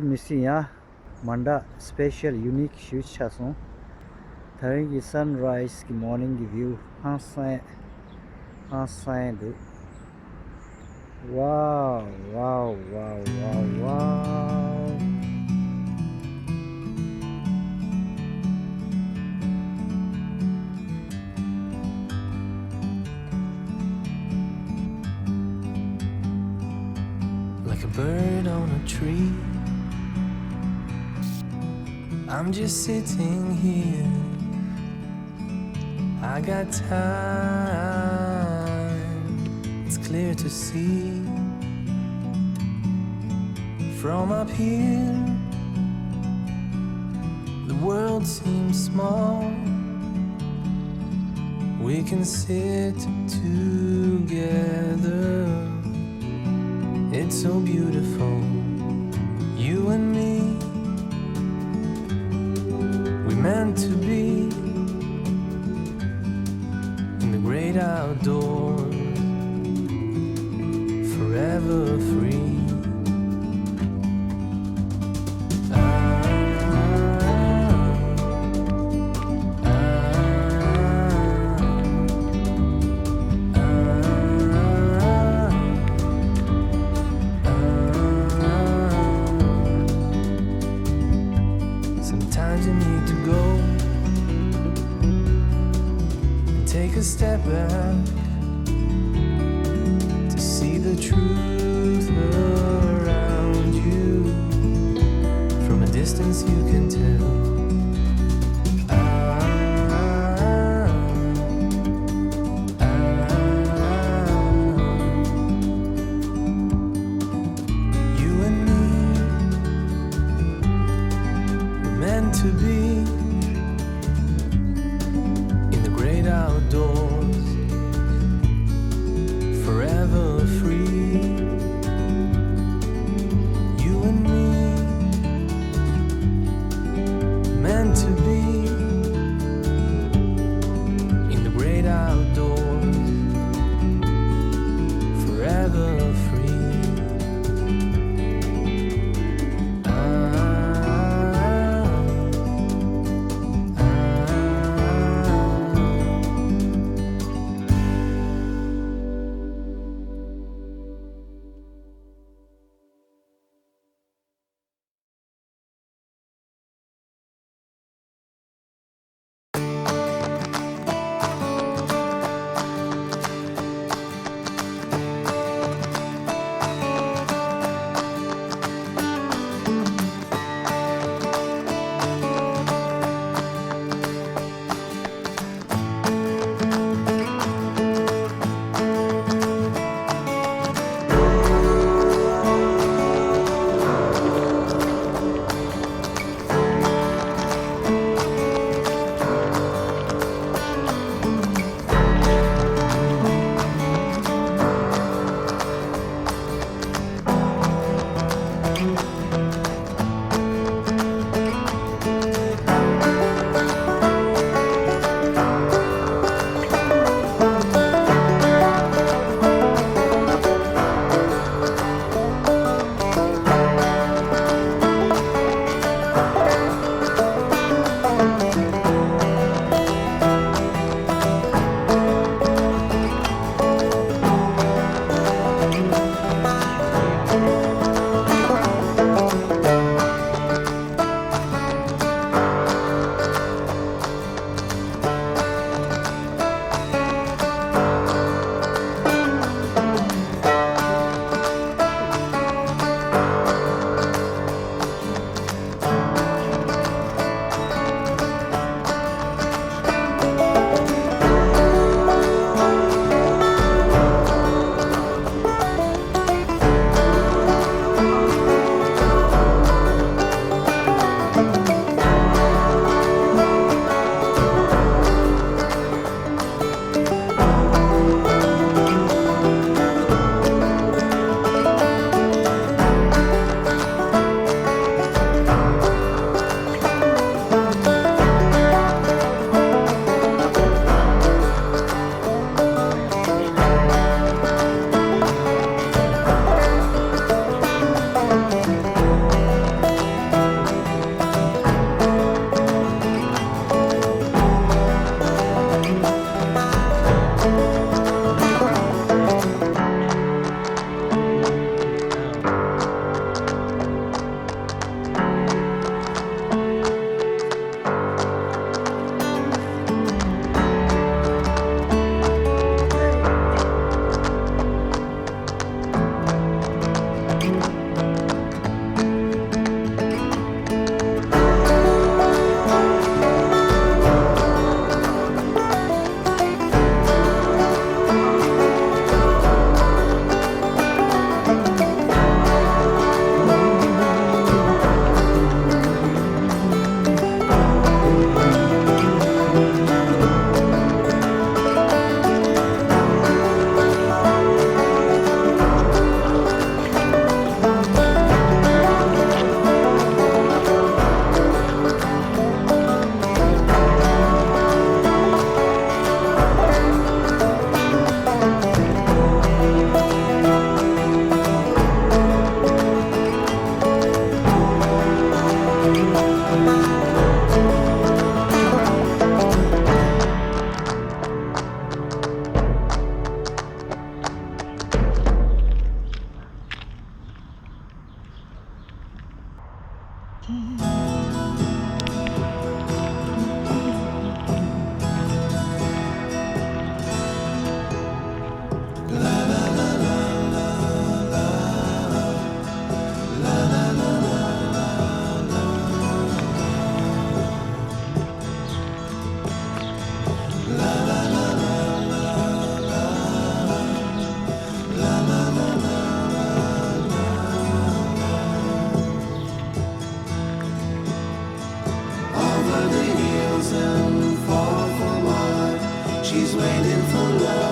Misia Manda special unique shoot chason. Tharing sunrise morning view. Enceinte. Wow, wow, wow, wow, wow. Like a bird on a tree, I'm just sitting here. I got time, it's clear to see. From up here, the world seems small. We can sit together. It's so beautiful, you and me. We meant to be in the great outdoors, forever free. Sometimes you need to go and take a step back to see the truth around you. From a distance you can tell. You and me, we're meant to be in the great outdoors, forever free. You and me, the heels and fall for what? She's waiting for love.